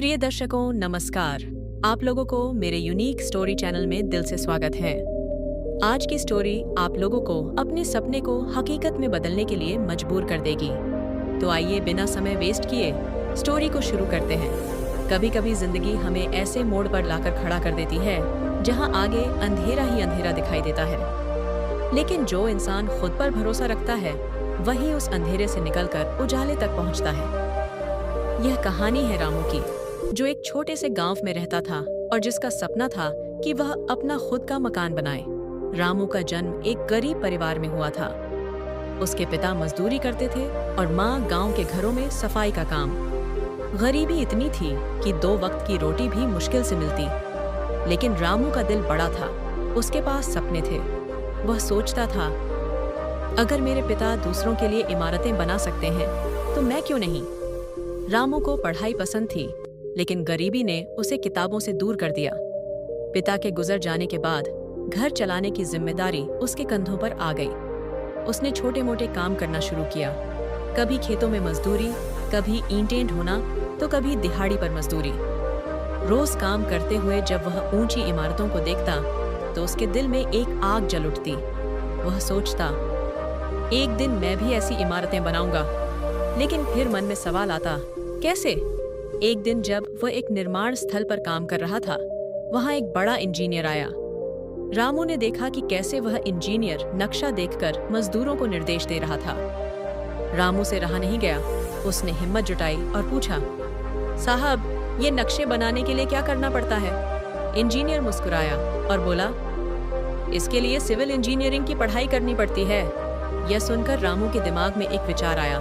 प्रिय दर्शकों नमस्कार। आप लोगों को मेरे यूनिक स्टोरी चैनल में दिल से स्वागत है। आज की स्टोरी आप लोगों को अपने सपने को हकीकत में बदलने के लिए मजबूर कर देगी। तो आइए बिना समय वेस्ट किए स्टोरी को शुरू करते हैं। कभी कभी जिंदगी हमें ऐसे मोड़ पर लाकर खड़ा कर देती है जहां आगे अंधेरा ही अंधेरा दिखाई देता है, लेकिन जो इंसान खुद पर भरोसा रखता है वही उस अंधेरे से निकलकर उजाले तक पहुंचता है। यह कहानी है रामू की, जो एक छोटे से गांव में रहता था और जिसका सपना था कि वह अपना खुद का मकान बनाए। रामू का जन्म एक गरीब परिवार में हुआ था। उसके पिता मजदूरी करते थे और माँ गांव के घरों में सफाई का काम। गरीबी इतनी थी कि 2 वक्त की रोटी भी मुश्किल से मिलती, लेकिन रामू का दिल बड़ा था। उसके पास सपने थे। वह सोचता था, अगर मेरे पिता दूसरों के लिए इमारतें बना सकते हैं तो मैं क्यों नहीं। रामू को पढ़ाई पसंद थी, लेकिन गरीबी ने उसे किताबों से दूर कर दिया। पिता के गुजर जाने के बाद घर चलाने की जिम्मेदारी उसके कंधों पर आ गई। उसने छोटे मोटे काम करना शुरू किया, कभी खेतों में मजदूरी, कभी ईंटें ढोना तो कभी दिहाड़ी पर मजदूरी। रोज काम करते हुए जब वह ऊंची इमारतों को देखता तो उसके दिल में एक आग जल उठती। वह सोचता, एक दिन मैं भी ऐसी इमारतें बनाऊंगा। लेकिन फिर मन में सवाल आता, कैसे? एक दिन जब वह एक निर्माण स्थल पर काम कर रहा था, वहां एक बड़ा इंजीनियर आया। रामू ने देखा कि कैसे वह इंजीनियर नक्शा देखकर मजदूरों को निर्देश दे रहा था। रामू से रहा नहीं गया। उसने हिम्मत जुटाई और पूछा, साहब, ये नक्शे बनाने के लिए क्या करना पड़ता है? इंजीनियर मुस्कुराया और बोला, इसके लिए सिविल इंजीनियरिंग की पढ़ाई करनी पड़ती है। यह सुनकर रामू के दिमाग में एक विचार आया,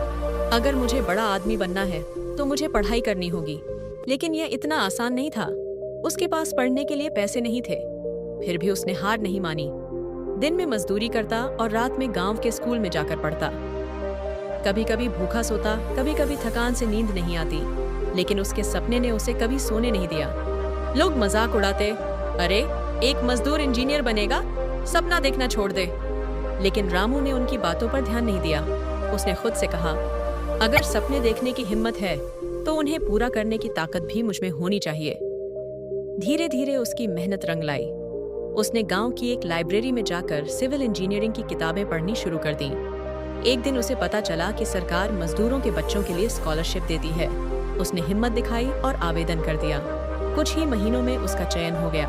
अगर मुझे बड़ा आदमी बनना है तो मुझे पढ़ाई करनी होगी। लेकिन यह इतना आसान नहीं था। उसके पास पढ़ने के लिए पैसे नहीं थे। फिर भी उसने हार नहीं मानी। दिन में मजदूरी करता और रात में गांव के स्कूल में जाकर पढ़ता। कभी कभी भूखा सोता, कभी कभी थकान से नींद नहीं आती, लेकिन उसके सपने ने उसे कभी सोने नहीं दिया। लोग मजाक उड़ाते, अरे एक मजदूर इंजीनियर बनेगा, सपना देखना छोड़ दे। लेकिन रामू ने उनकी बातों पर ध्यान नहीं दिया। उसने खुद से कहा, अगर सपने देखने की हिम्मत है तो उन्हें पूरा करने की ताकत भी मुझमें होनी चाहिए। धीरे धीरे उसकी मेहनत रंग लाई। उसने गांव की एक लाइब्रेरी में जाकर सिविल इंजीनियरिंग की किताबें पढ़नी शुरू कर दी। एक दिन उसे पता चला कि सरकार मजदूरों के बच्चों के लिए स्कॉलरशिप देती है। उसने हिम्मत दिखाई और आवेदन कर दिया। कुछ ही महीनों में उसका चयन हो गया।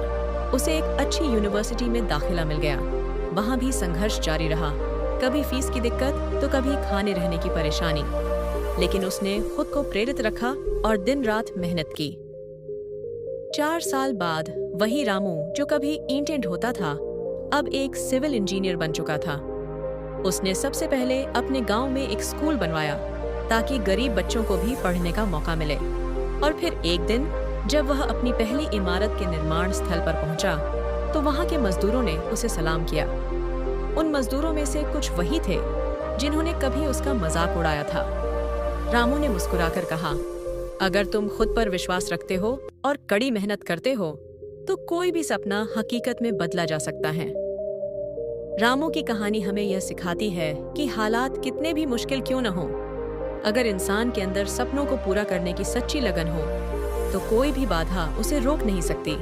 उसे एक अच्छी यूनिवर्सिटी में दाखिला मिल गया। वहाँ भी संघर्ष जारी रहा, कभी फीस की दिक्कत तो कभी खाने रहने की परेशानी। लेकिन उसने खुद को प्रेरित रखा और दिन रात मेहनत की। 4 साल बाद वही रामू जो कभी ईंटें ढोता था, अब एक सिविल इंजीनियर बन चुका था। उसने सबसे पहले अपने गांव में एक स्कूल बनवाया ताकि गरीब बच्चों को भी पढ़ने का मौका मिले। और फिर एक दिन जब वह अपनी पहली इमारत के निर्माण स्थल पर पहुंचा तो वहां के मजदूरों ने उसे सलाम किया। उन मजदूरों में से कुछ वही थे जिन्होंने कभी उसका मजाक उड़ाया था। रामू ने मुस्कुराकर कहा, अगर तुम खुद पर विश्वास रखते हो और कड़ी मेहनत करते हो तो कोई भी सपना हकीकत में बदला जा सकता है। रामू की कहानी हमें यह सिखाती है कि हालात कितने भी मुश्किल क्यों न हो, अगर इंसान के अंदर सपनों को पूरा करने की सच्ची लगन हो तो कोई भी बाधा उसे रोक नहीं सकती।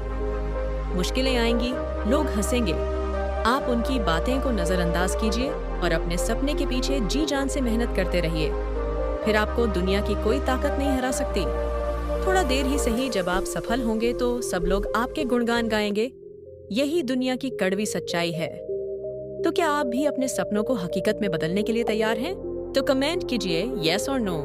मुश्किलें आएंगी, लोग हंसेंगे, आप उनकी बातें को नजरअंदाज कीजिए और अपने सपने के पीछे जी जान से मेहनत करते रहिए। फिर आपको दुनिया की कोई ताकत नहीं हरा सकती। थोड़ा देर ही सही, जब आप सफल होंगे तो सब लोग आपके गुणगान गाएंगे। यही दुनिया की कड़वी सच्चाई है। तो क्या आप भी अपने सपनों को हकीकत में बदलने के लिए तैयार हैं? तो कमेंट कीजिए, यस और नो।